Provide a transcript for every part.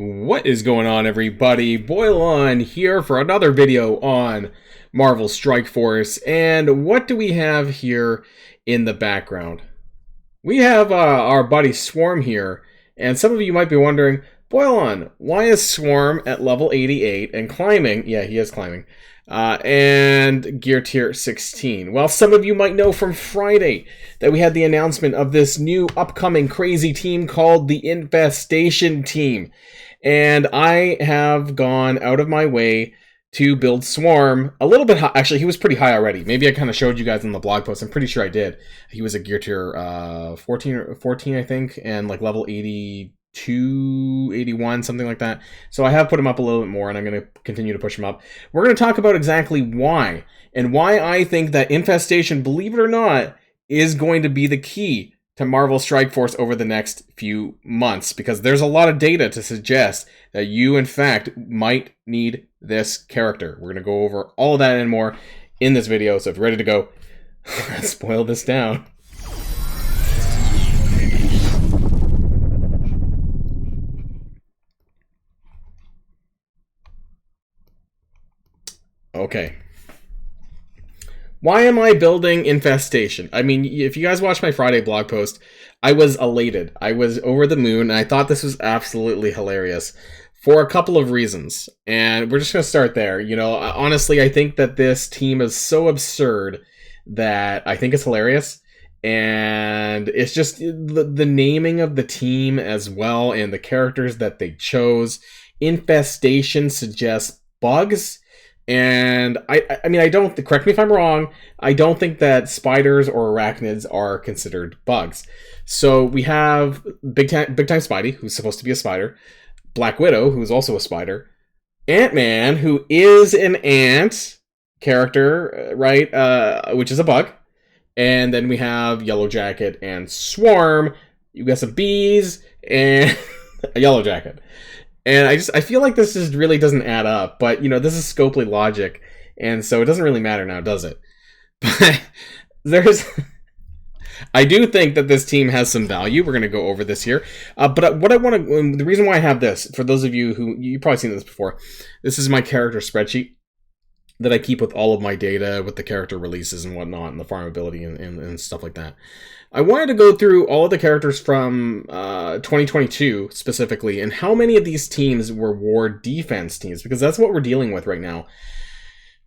What is going on, everybody? Boilon here for another video on Marvel Strike Force. And what do we have here in the background? We have our buddy Swarm here, and some of you might be wondering, Boilon, why is Swarm at level 88 and climbing? Yeah, he is climbing. And gear tier 16. Well, some of you might know from Friday that we had the announcement of this new upcoming crazy team called the Infestation team. And I have gone out of my way to build Swarm a little bit high. Actually, he was pretty high already. Maybe I kind of showed you guys in the blog post. I'm pretty sure I did. He was a gear tier 14, I think, and like level 82, 81, something like that. So I have put him up a little bit more, and I'm going to continue to push him up. We're going to talk about exactly why, and why I think that Infestation, believe it or not, is going to be the key to Marvel Strike Force over the next few months, because there's a lot of data to suggest that you, in fact, might need this character. We're going to go over all of that and more in this video, so if you're ready to go, let's boil this down. Okay. Why am I building Infestation? I mean, if you guys watched my Friday blog post, I was elated. I was over the moon, and I thought this was absolutely hilarious for a couple of reasons. And we're just going to start there. You know, honestly, I think that this team is so absurd that I think it's hilarious. And it's just the naming of the team as well, and the characters that they chose. Infestation suggests bugs. And I mean, I don't, correct me if I'm wrong, I don't think that spiders or arachnids are considered bugs. So we have Big Time Spidey, who's supposed to be a spider, Black Widow, who's also a spider, Ant-Man, who is an ant character, right, which is a bug, and then we have Yellow Jacket and Swarm. You got some bees and a Yellow Jacket. And I feel like this just really doesn't add up, but, you know, this is Scopely logic, and so it doesn't really matter now, does it? But I do think that this team has some value. We're going to go over this here. But what I want to, the reason why I have this, for those of you who, you've probably seen this before, this is my character spreadsheet that I keep with all of my data, with the character releases and whatnot, and the farmability and stuff like that. I wanted to go through all of the characters from 2022 specifically, and how many of these teams were war defense teams, because that's what we're dealing with right now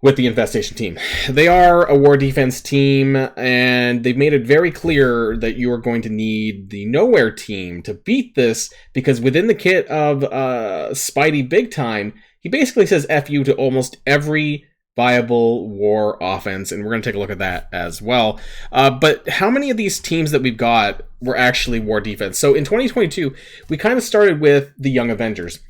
with the Infestation team. They are a war defense team, and they've made it very clear that you are going to need the Nowhere team to beat this, because within the kit of Spidey Big Time, he basically says F you to almost every viable war offense, and we're going to take a look at that as well. But how many of these teams that we've got were actually war defense? So in 2022, we kind of started with the Young Avengers.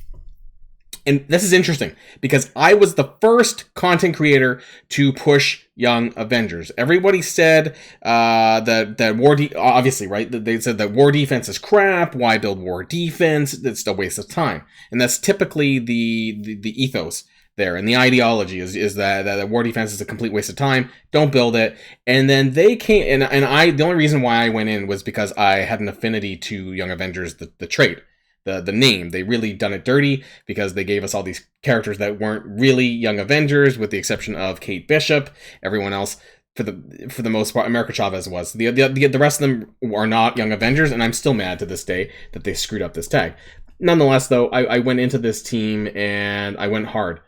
And this is interesting, because I was the first content creator to push Young Avengers. Everybody said that war obviously, right? They said that war defense is crap. Why build war defense? It's a waste of time. And that's typically the ethos there, and the ideology is that war defense is a complete waste of time. Don't build it. And then they came, and I, the only reason why I went in was because I had an affinity to Young Avengers, the trait, the name. They really done it dirty, because they gave us all these characters that weren't really Young Avengers, with the exception of Kate Bishop. Everyone else, for the most part, America Chavez was. The rest of them are not Young Avengers, and I'm still mad to this day that they screwed up this tag. Nonetheless, though, I went into this team and I went hard.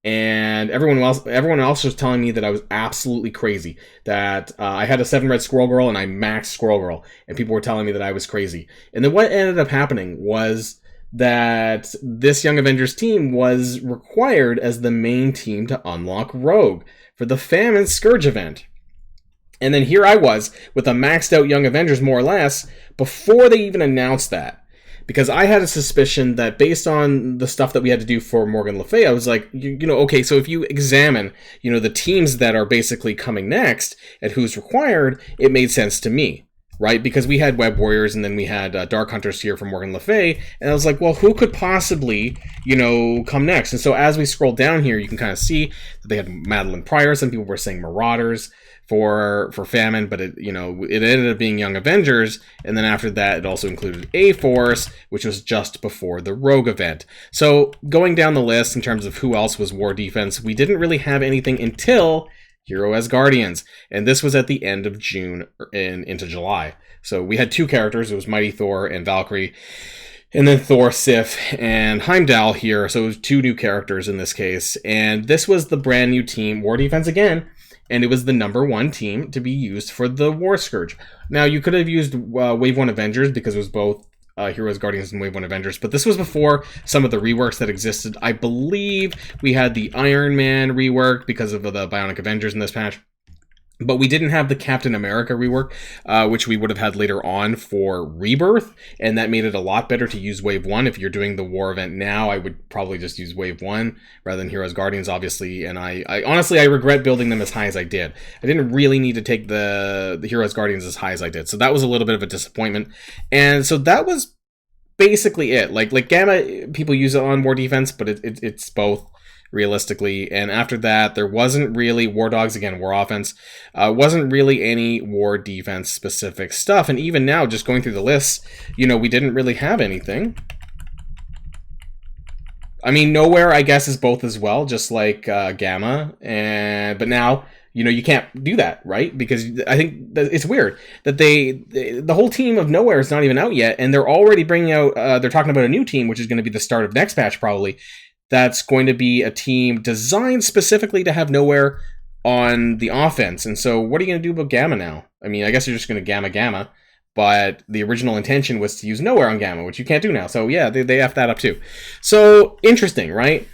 And everyone else was telling me that I was absolutely crazy, that I had a 7 red Squirrel Girl and I maxed Squirrel Girl, and people were telling me that I was crazy. And then what ended up happening was that this Young Avengers team was required as the main team to unlock Rogue for the Famine Scourge event. And then here I was with a maxed out Young Avengers, more or less, before they even announced that. Because I had a suspicion that, based on the stuff that we had to do for Morgan Le Fay, I was like, you know, okay, so if you examine, you know, the teams that are basically coming next and who's required, it made sense to me. right? Because we had Web Warriors and then we had Dark Hunters here from Morgan Le Fay, and I was like, well, who could possibly, you know, come next? And so as we scroll down here, you can kind of see that they had Madeline Pryor. Some people were saying Marauders for Famine, but it, you know, it ended up being Young Avengers, and then after that, it also included A-Force, which was just before the Rogue event. So going down the list in terms of who else was War Defense, we didn't really have anything until Hero as Guardians, and this was at the end of June and into July. So we had two characters. It was Mighty Thor and Valkyrie, and then Thor, Sif, and Heimdall here. So it was two new characters in this case, and this was the brand new team, War Defense again, and it was the #1 team to be used for the War Scourge. Now, you could have used Wave 1 Avengers because it was both Heroes, Guardians, and Wave 1 Avengers, but this was before some of the reworks that existed. I believe we had the Iron Man rework because of the Bionic Avengers in this patch, but we didn't have the Captain America rework, which we would have had later on for Rebirth, and that made it a lot better to use Wave 1. If you're doing the War event now, I would probably just use Wave 1 rather than Heroes Guardians, obviously, and I honestly, I regret building them as high as I did. I didn't really need to take the Heroes Guardians as high as I did, so that was a little bit of a disappointment, and so that was basically it. Like Gamma, people use it on War Defense, but it's both, realistically. And after that, there wasn't really War Dogs, again, War Offense, wasn't really any War Defense specific stuff. And even now, just going through the lists, you know, we didn't really have anything. I mean, Nowhere, I guess, is both as well, just like Gamma. But now, you know, you can't do that, right? Because I think that it's weird that the whole team of Nowhere is not even out yet, and they're already bringing out, they're talking about a new team, which is going to be the start of next patch, probably. That's going to be a team designed specifically to have Nowhere on the offense. And so what are you going to do about Gamma now? I mean, I guess you're just going to Gamma, but the original intention was to use Nowhere on Gamma, which you can't do now. So yeah, they F that up too. So interesting, right?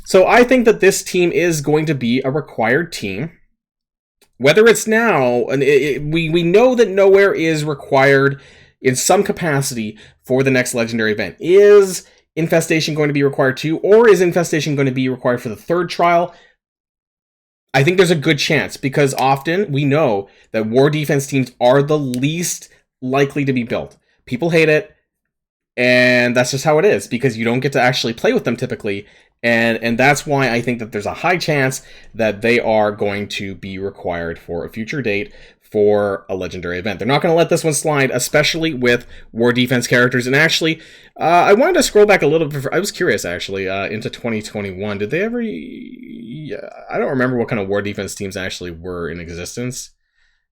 So I think that this team is going to be a required team. Whether it's now, and we know that Nowhere is required in some capacity for the next Legendary event. Is Infestation going to be required too, or is Infestation going to be required for the third trial? I think there's a good chance, because often we know that War Defense teams are the least likely to be built. People hate it, and that's just how it is, because you don't get to actually play with them typically, and that's why I think that there's a high chance that they are going to be required for a future date for a Legendary event. They're not going to let this one slide, especially with War Defense characters. And actually, I wanted to scroll back a little bit. I was curious, actually, into 2021. Did they ever... I don't remember what kind of War Defense teams actually were in existence.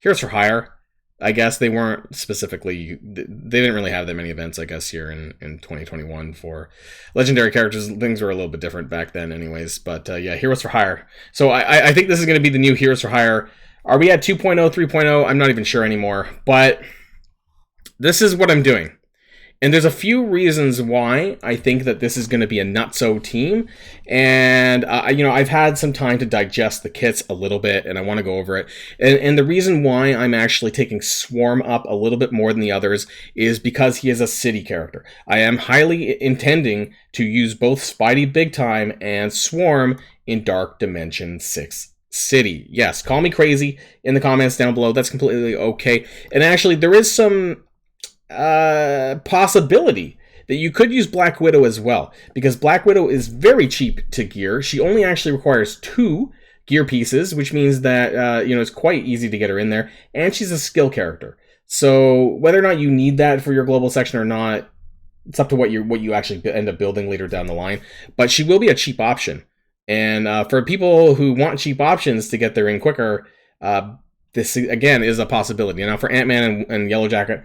Heroes for Hire. I guess they weren't specifically... They didn't really have that many events, I guess, here in 2021 for Legendary characters. Things were a little bit different back then anyways. But yeah, Heroes for Hire. So I think this is going to be the new Heroes for Hire. Are we at 2.0, 3.0? I'm not even sure anymore, but this is what I'm doing. And there's a few reasons why I think that this is going to be a nutso team. And, you know, I've had some time to digest the kits a little bit, and I want to go over it. And the reason why I'm actually taking Swarm up a little bit more than the others is because he is a city character. I am highly intending to use both Spidey Big Time and Swarm in Dark Dimension 6. City. Yes, call me crazy in the comments down below. That's completely okay. And actually, there is some possibility that you could use Black Widow as well, because Black Widow is very cheap to gear. She only actually requires 2 gear pieces, which means that you know, it's quite easy to get her in there, and she's a skill character. So whether or not you need that for your global section or not, it's up to what you actually end up building later down the line. But she will be a cheap option. And for people who want cheap options to get there in quicker, this, again, is a possibility. Now, for Ant-Man and Yellow Jacket,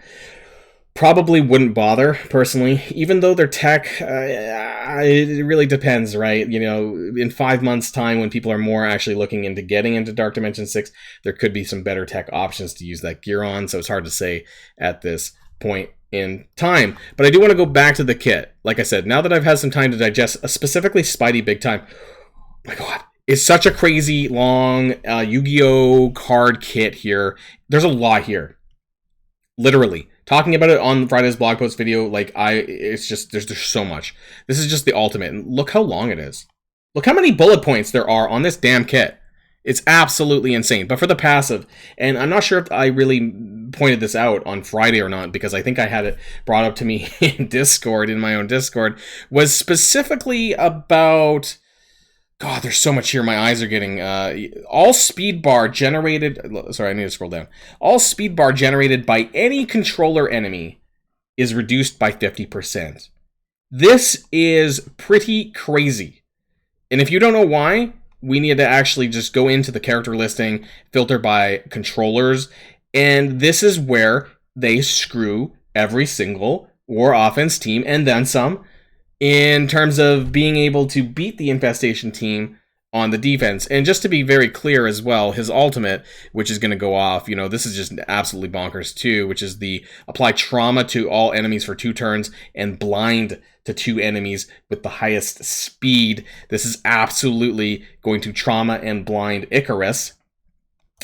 probably wouldn't bother, personally. Even though their tech, it really depends, right? You know, in 5 months' time, when people are more actually looking into getting into Dark Dimension 6, there could be some better tech options to use that gear on, so it's hard to say at this point in time. But I do want to go back to the kit. Like I said, now that I've had some time to digest, specifically Spidey Big Time, my god, it's such a crazy long Yu-Gi-Oh card kit here. There's a lot here, literally. Talking about it on Friday's blog post video, like, it's just, there's so much. This is just the ultimate, and look how long it is. Look how many bullet points there are on this damn kit. It's absolutely insane. But for the passive, and I'm not sure if I really pointed this out on Friday or not, because I think I had it brought up to me in Discord, in my own Discord, was specifically about... God, there's so much here. My eyes are getting... all speed bar generated... Sorry, I need to scroll down. All speed bar generated by any controller enemy is reduced by 50%. This is pretty crazy. And if you don't know why, we need to actually just go into the character listing, filter by controllers, and this is where they screw every single War Offense team, and then some, in terms of being able to beat the Infestation team on the defense. And just to be very clear as well, his ultimate, which is going to go off, you know, this is just absolutely bonkers too, which is the apply trauma to all enemies for 2 turns and blind to 2 enemies with the highest speed. This is absolutely going to trauma and blind Icarus,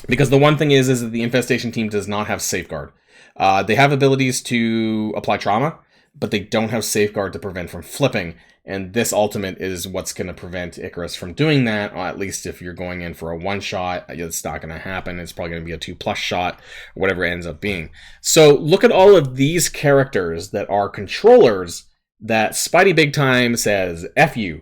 because the one thing is that the Infestation team does not have Safeguard. They have abilities to apply trauma, but they don't have Safeguard to prevent from flipping. And this ultimate is what's going to prevent Icarus from doing that, or at least if you're going in for a 1-shot, it's not going to happen. It's probably going to be a 2+ shot, or whatever it ends up being. So look at all of these characters that are controllers that Spidey Big Time says, F you.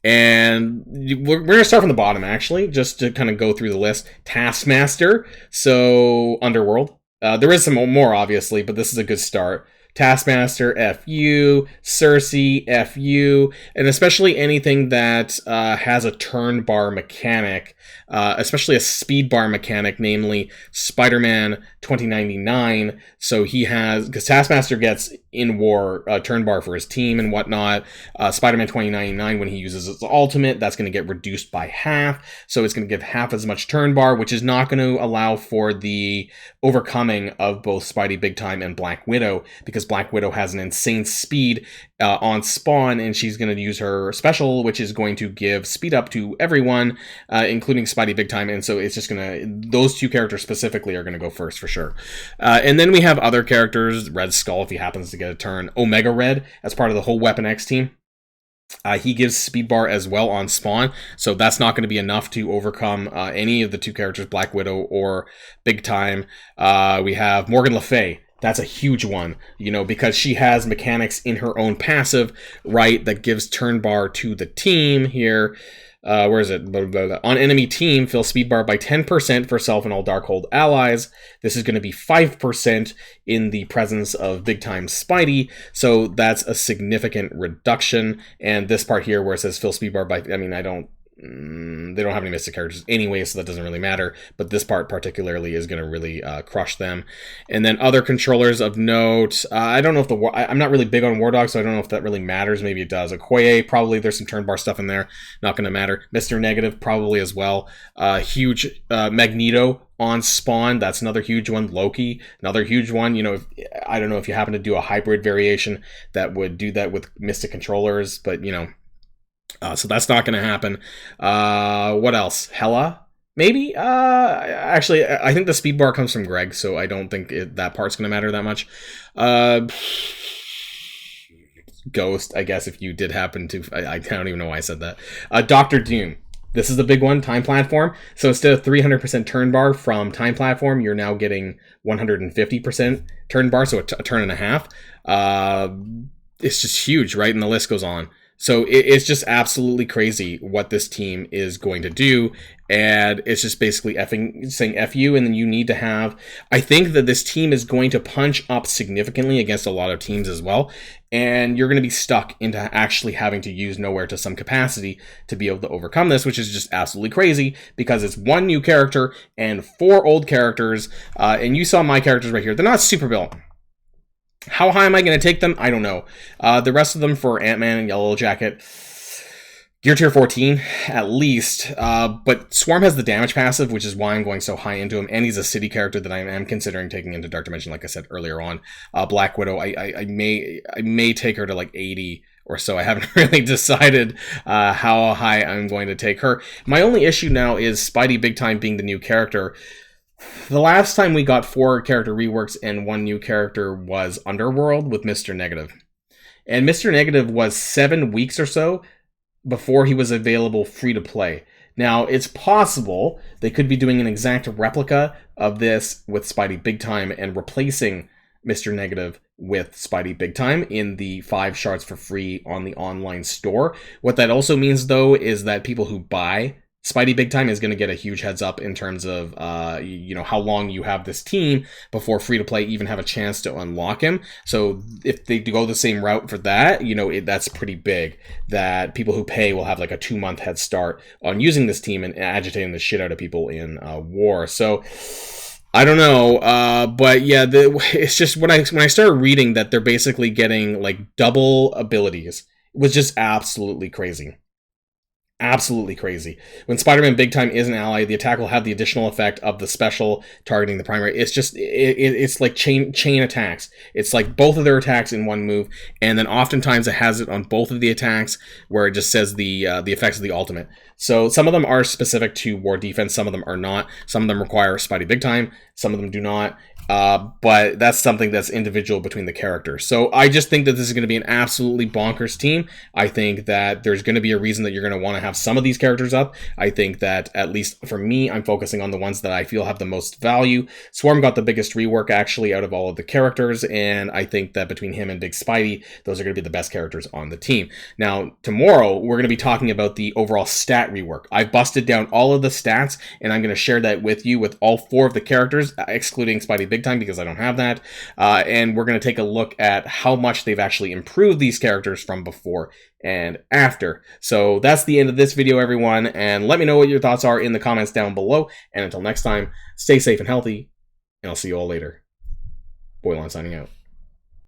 And we're going to start from the bottom, actually, just to kind of go through the list. Taskmaster, so Underworld. There is some more, obviously, but this is a good start. Taskmaster, FU, Cersei, FU, and especially anything that has a turn bar mechanic, especially a speed bar mechanic, namely Spider-Man 2099. So he has, because Taskmaster gets in war turn bar for his team and whatnot. Spider-Man 2099, when he uses his ultimate, that's going to get reduced by half. So it's going to give half as much turn bar, which is not going to allow for the overcoming of both Spidey Big Time and Black Widow, because Black Widow has an insane speed on spawn, and she's going to use her special, which is going to give speed up to everyone, including Spidey Big Time. And so it's just going to, those 2 characters specifically are going to go first for sure. And then we have other characters, Red Skull, if he happens to get a turn, Omega Red, as part of the whole Weapon X team. He gives speed bar as well on spawn, so that's not going to be enough to overcome any of the 2 characters, Black Widow or Big Time. We have Morgan Le Fay. That's a huge one, you know, because she has mechanics in her own passive, right, that gives turn bar to the team here. Where is it? Blah, blah, blah. On enemy team, fill speed bar by 10% for self and all Darkhold allies. This is going to be 5% in the presence of Big Time Spidey, so that's a significant reduction. And this part here where it says fill speed bar by, I mean, they don't have any mystic characters anyway, so that doesn't really matter, but this part particularly is going to really crush them. And then other controllers of note, I don't know if I'm not really big on War Dog, so I don't know if that really matters. Maybe it does. Okoye, probably there's some turn bar stuff in there, not going to matter. Mr. Negative, probably as well. Huge Magneto on spawn, that's another huge one. Loki, another huge one. You know, I don't know if you happen to do a hybrid variation that would do that with mystic controllers, but you know, so that's not going to happen. What else? Hela? Maybe? Actually, I think the speed bar comes from Greg, so I don't think that part's going to matter that much. Ghost, I guess, if you did happen to... I don't even know why I said that. Dr. Doom. This is the big one, Time Platform. So instead of 300% turn bar from Time Platform, you're now getting 150% turn bar, so a turn and a half. It's just huge, right? And the list goes on. So it's just absolutely crazy what this team is going to do, and it's just basically saying F you, and then you need to have... I think that this team is going to punch up significantly against a lot of teams as well, and you're going to be stuck into actually having to use Nowhere to some capacity to be able to overcome this, which is just absolutely crazy, because it's 1 new character and 4 old characters, and you saw my characters right here. They're not super built. How high am I going to take them? I don't know. The rest of them for Ant-Man and Yellow Jacket, Gear Tier 14, at least. But Swarm has the damage passive, which is why I'm going so high into him. And he's a city character that I am considering taking into Dark Dimension, like I said earlier on. Black Widow, I may take her to like 80 or so. I haven't really decided how high I'm going to take her. My only issue now is Spidey Big Time being the new character. The last time we got 4 character reworks and 1 new character was Underworld with Mr. Negative. And Mr. Negative was 7 weeks or so before he was available free to play. Now, it's possible they could be doing an exact replica of this with Spidey Big Time and replacing Mr. Negative with Spidey Big Time in the 5 shards for free on the online store. What that also means, though, is that people who buy Spidey Big Time is going to get a huge heads up in terms of, how long you have this team before free-to-play even have a chance to unlock him. So if they go the same route for that, that's pretty big, that people who pay will have like a 2-month head start on using this team and agitating the shit out of people in war. So I don't know, but yeah, it's just when I started reading that they're basically getting like double abilities, it was just absolutely crazy. Absolutely crazy. When Spider-Man Big Time is an ally, the attack will have the additional effect of the special targeting the primary. It's just, it's like chain attacks. It's like both of their attacks in one move, and then oftentimes it has it on both of the attacks where it just says the effects of the ultimate. So some of them are specific to war defense, some of them are not. Some of them require Spidey Big Time, some of them do not. But that's something that's individual between the characters. So I just think that this is going to be an absolutely bonkers team. I think that there's going to be a reason that you're going to want to have some of these characters up. I think that, at least for me, I'm focusing on the ones that I feel have the most value. Swarm got the biggest rework, actually, out of all of the characters, and I think that between him and Big Spidey, those are going to be the best characters on the team. Now, tomorrow, we're going to be talking about the overall stat rework. I've busted down all of the stats, and I'm going to share that with you with all 4 of the characters, excluding Spidey Big Time, because I don't have that, and we're going to take a look at how much they've actually improved these characters from before and after. So that's the end of this video, everyone, and let me know what your thoughts are in the comments down below, and until next time, stay safe and healthy, and I'll see you all later. Boilon signing out.